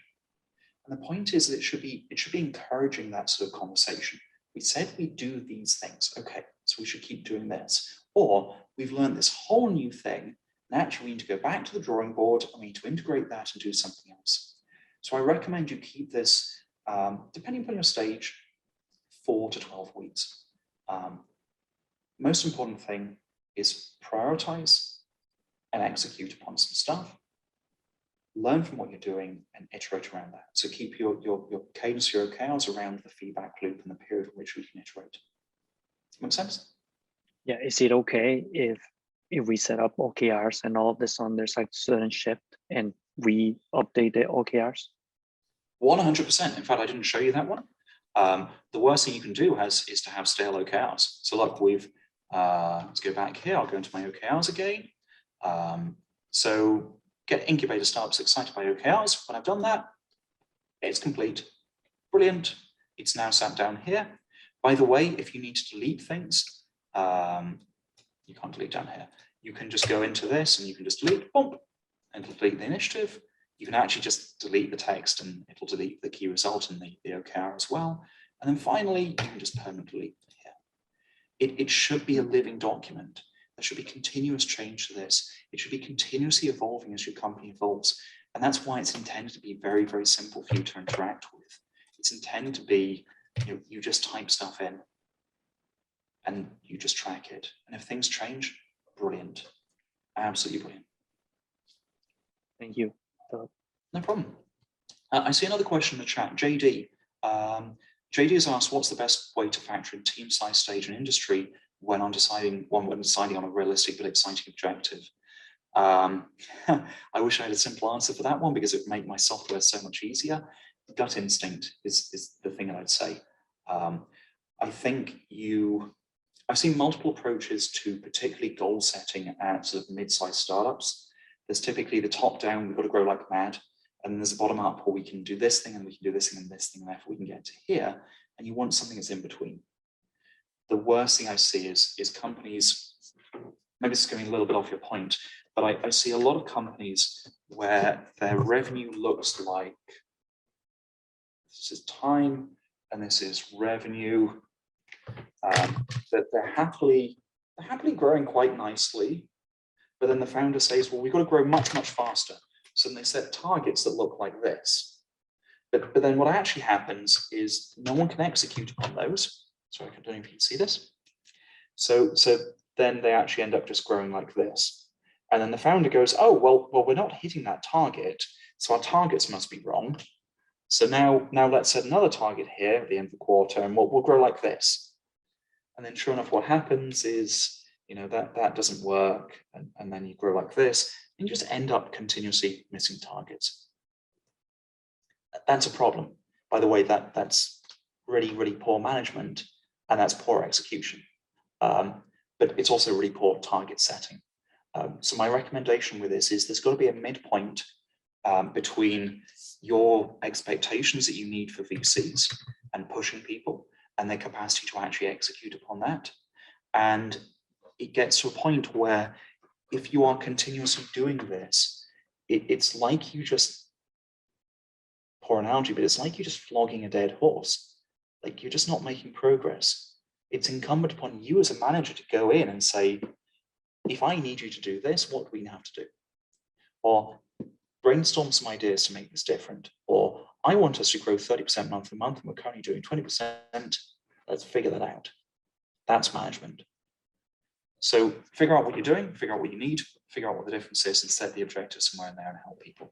And the point is that it should be encouraging that sort of conversation. We said we do these things, okay, so we should keep doing this. Or we've learned this whole new thing, and actually we need to go back to the drawing board and we need to integrate that and do something else. So I recommend you keep this, depending upon your stage, 4 to 12 weeks. Most important thing is prioritize and execute upon some stuff. Learn from what you're doing and iterate around that. So keep your cadence, your OKRs around the feedback loop and the period in which we can iterate. Make sense? Yeah. Is it okay if we set up OKRs and all of this on there's like sudden shift and we update the OKRs? 100%. In fact, I didn't show you that one. The worst thing you can do is to have stale OKRs. So look, let's go back here. I'll go into my OKRs again. So get incubator startups excited by OKRs. When I've done that, it's complete. Brilliant. It's now sat down here. By the way, if you need to delete things, you can't delete down here. You can just go into this and you can just delete, boom, and delete the initiative. You can actually just delete the text and it'll delete the key result in the OKR as well. And then finally, you can just permanently delete here. It should be a living document. There should be continuous change to this. It should be continuously evolving as your company evolves. And that's why it's intended to be very, very simple for you to interact with. It's intended to be, you just type stuff in and you just track it. And if things change, brilliant. Absolutely brilliant. Thank you. No problem. I see another question in the chat. JD. JD has asked, what's the best way to factor in team size, stage, and industry when deciding on a realistic but exciting objective? I wish I had a simple answer for that one because it would make my software so much easier. Gut instinct is the thing that I'd say. I think I've seen multiple approaches to particularly goal setting at sort of mid-sized startups. There's typically the top down, we've got to grow like mad. And then there's a bottom up where we can do this thing and we can do this thing and this thing, and therefore we can get to here. And you want something that's in between. The worst thing I see is companies, maybe it's going a little bit off your point, but I see a lot of companies where their revenue looks like, this is time and this is revenue, that they're happily growing quite nicely, but then the founder says, well, we've got to grow much, much faster. So then they set targets that look like this. But then what actually happens is no one can execute upon those. So I don't know if you can see this. So then they actually end up just growing like this. And then the founder goes, oh, well, we're not hitting that target. So our targets must be wrong. So now let's set another target here at the end of the quarter, and we'll grow like this. And then sure enough, what happens is, that doesn't work. And then you grow like this, and you just end up continuously missing targets. That's a problem. By the way, that's really, really poor management, and that's poor execution. But it's also really poor target setting. So my recommendation with this is there's got to be a midpoint between your expectations that you need for VCs and pushing people and their capacity to actually execute upon that. And it gets to a point where if you are continuously doing this, it's like you just, poor analogy, but it's like you're just flogging a dead horse. Like you're just not making progress. It's incumbent upon you as a manager to go in and say, if I need you to do this, what do we have to do? Or brainstorm some ideas to make this different. Or I want us to grow 30% month to month, and we're currently doing 20%. Let's figure that out. That's management. So figure out what you're doing, figure out what you need, figure out what the difference is, and set the objective somewhere in there and help people.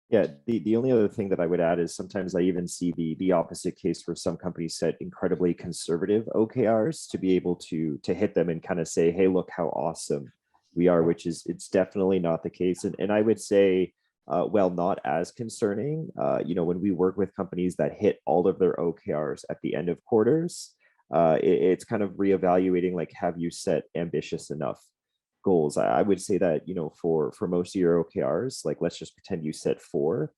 Yeah, the only other thing that I would add is sometimes I even see the opposite case where some companies set incredibly conservative OKRs to be able to hit them and kind of say, hey, look how awesome we are, which is, it's definitely not the case. And I would say, well, not as concerning. When we work with companies that hit all of their OKRs at the end of quarters, it's kind of reevaluating, like, have you set ambitious enough goals? I would say that, for most of your OKRs, like, let's just pretend you set 4,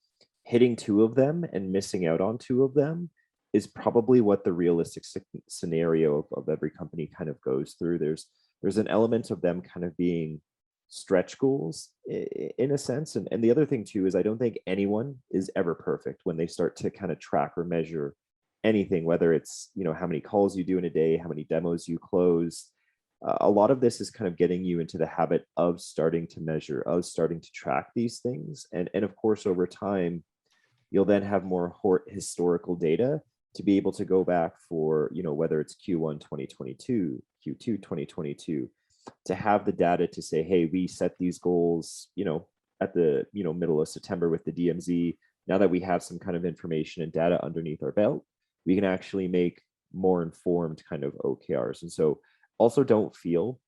hitting 2 of them and missing out on 2 of them is probably what the realistic scenario of every company kind of goes through. There's an element of them kind of being stretch goals in a sense. And the other thing too is I don't think anyone is ever perfect when they start to kind of track or measure anything, whether it's, how many calls you do in a day, how many demos you close. A lot of this is kind of getting you into the habit of starting to measure, of starting to track these things. And of course, over time, you'll then have more historical data to be able to go back for, whether it's Q1 2022, Q2 2022, to have the data to say, hey, we set these goals, at the, middle of September with the DMZ. Now that we have some kind of information and data underneath our belt, we can actually make more informed kind of OKRs. And so also don't feel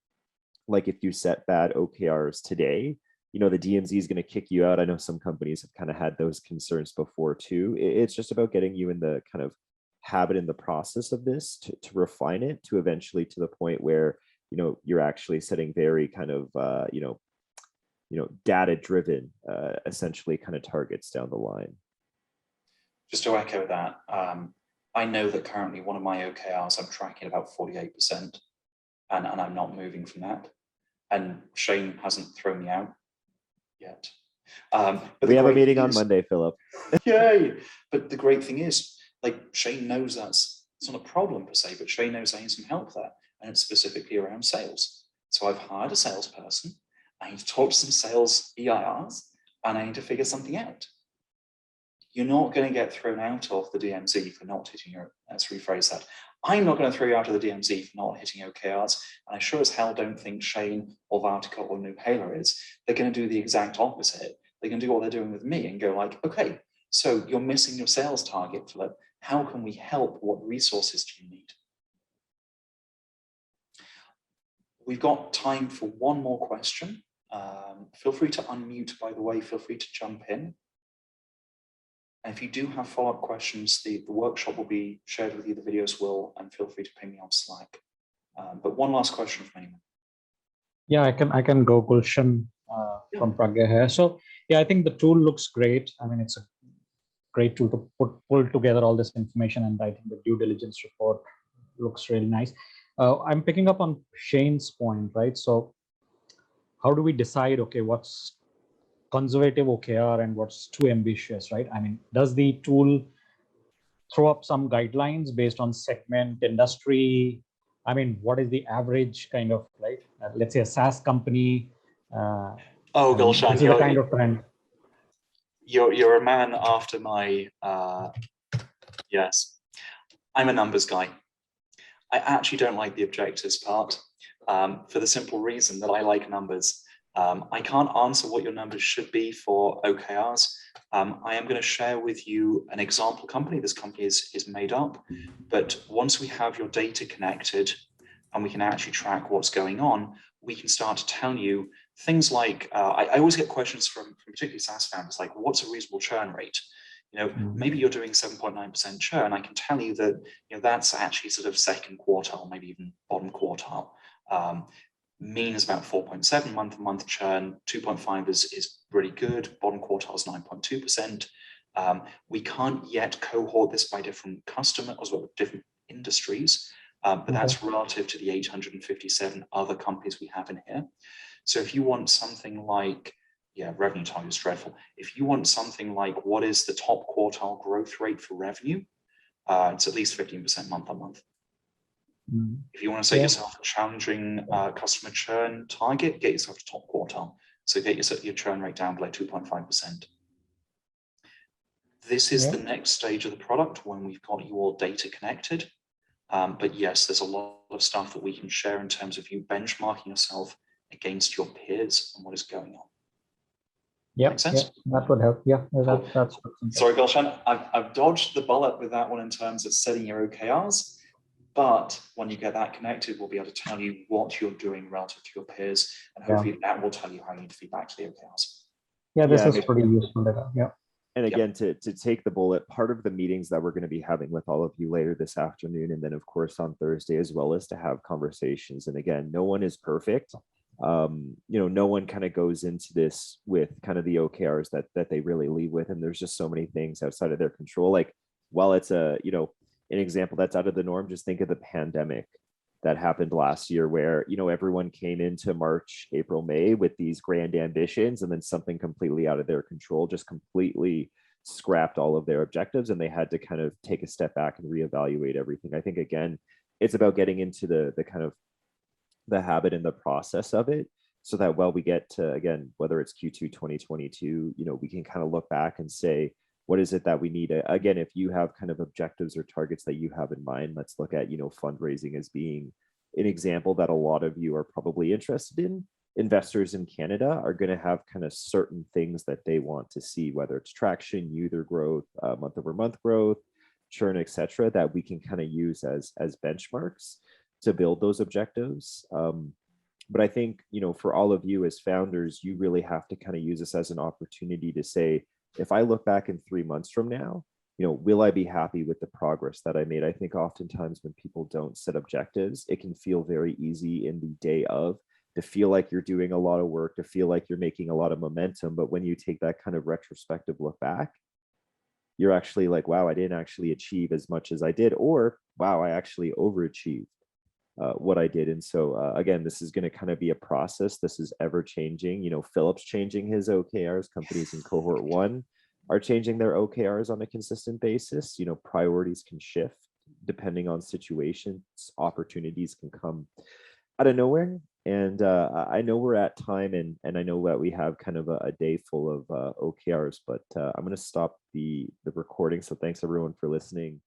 like if you set bad OKRs today, the DMZ is going to kick you out. I know some companies have kind of had those concerns before too. It's just about getting you in the kind of habit in the process of this to refine it to eventually to the point where, you're actually setting very kind of, data driven, essentially kind of targets down the line. Just to echo that, I know that currently one of my OKRs, I'm tracking about 48%. And I'm not moving from that. And Shane hasn't thrown me out yet. But we have a meeting on Monday, Philip. Yay! But the great thing is, like, Shane knows it's not a problem per se, but Shane knows I need some help there. And it's specifically around sales. So I've hired a salesperson. I need to talk to some sales EIRs, and I need to figure something out. You're not going to get thrown out of the DMZ for not hitting your, let's rephrase that. I'm not going to throw you out of the DMZ for not hitting OKRs, and I sure as hell don't think Shane or Vartica or Nuhala is. They're going to do the exact opposite. They're going to do what they're doing with me and go like, okay, so you're missing your sales target, Philip. How can we help? What resources do you need? We've got time for one more question. Feel free to unmute, by the way, feel free to jump in. And if you do have follow-up questions, the workshop will be shared with you, the videos will, and feel free to ping me on Slack. But one last question from anyone. Yeah, I can go, Gulshan from Pragya here. So yeah, I think the tool looks great. I mean, it's a great tool to pull together all this information, and I think the due diligence report looks really nice. I'm picking up on Shane's point, right? So how do we decide, okay, what's conservative OKR and what's too ambitious, right? I mean, does the tool throw up some guidelines based on segment, industry? I mean, what is the average kind of, right? Let's say a SaaS company Oh, and Gulshan, this is the kind of trend. you're a man after my yes. I'm a numbers guy. I actually don't like the objectives part for the simple reason that I like numbers. I can't answer what your numbers should be for OKRs. I am going to share with you an example company. This company is made up, but once we have your data connected and we can actually track what's going on, we can start to tell you things like, I always get questions from particularly SaaS founders, like what's a reasonable churn rate? Maybe you're doing 7.9% churn. I can tell you that that's actually sort of second quartile, maybe even bottom quartile. Mean is about 4.7 month-to-month churn. 2.5 is really good. Bottom quartile is 9.2%. We can't yet cohort this by different customers or different industries, but that's relative to the 857 other companies we have in here. So if you want something like, revenue target is dreadful. If you want something like what is the top quartile growth rate for revenue, it's at least 15% month on month. If you want to set yourself a challenging customer churn target, get yourself to top quartile. So get your churn rate down below 2.5%. This is the next stage of the product when we've got you all data connected. But yes, there's a lot of stuff that we can share in terms of you benchmarking yourself against your peers and what is going on. Yeah, that would help. Yeah, that's sorry, Gulshan, I've dodged the bullet with that one in terms of setting your OKRs. But when you get that connected, we'll be able to tell you what you're doing relative to your peers, and hopefully that will tell you how you need to feed back to the OKRs. Yeah, this is pretty useful data. Yeah. And again, to take the bullet, part of the meetings that we're going to be having with all of you later this afternoon, and then of course on Thursday as well, is to have conversations. And again, no one is perfect. No one kind of goes into this with kind of the OKRs that they really leave with, and there's just so many things outside of their control. Like, while it's an example that's out of the norm, just think of the pandemic that happened last year, where everyone came into March, April, May with these grand ambitions, and then something completely out of their control just completely scrapped all of their objectives, and they had to kind of take a step back and reevaluate everything. I think again, it's about getting into the kind of the habit and the process of it, so that while we get to, again, whether it's Q2 2022, we can kind of look back and say, what is it that we need? Again, if you have kind of objectives or targets that you have in mind, let's look at, fundraising as being an example that a lot of you are probably interested in. Investors in Canada are going to have kind of certain things that they want to see, whether it's traction, user growth, month-over-month growth, churn, etc., that we can kind of use as benchmarks to build those objectives. But I think, for all of you as founders, you really have to kind of use this as an opportunity to say, if I look back in 3 months from now, will I be happy with the progress that I made? I think oftentimes when people don't set objectives, it can feel very easy in the day of to feel like you're doing a lot of work, to feel like you're making a lot of momentum. But when you take that kind of retrospective look back, you're actually like, wow, I didn't actually achieve as much as I did, or wow, I actually overachieved what I did. And so again, this is going to kind of be a process. This is ever changing. Philip's changing his OKRs. Companies in cohort 1 are changing their OKRs on a consistent basis. Priorities can shift depending on situations. Opportunities can come out of nowhere. And I know we're at time, and I know that we have kind of a day full of OKRs, but I'm going to stop the recording. So thanks everyone for listening.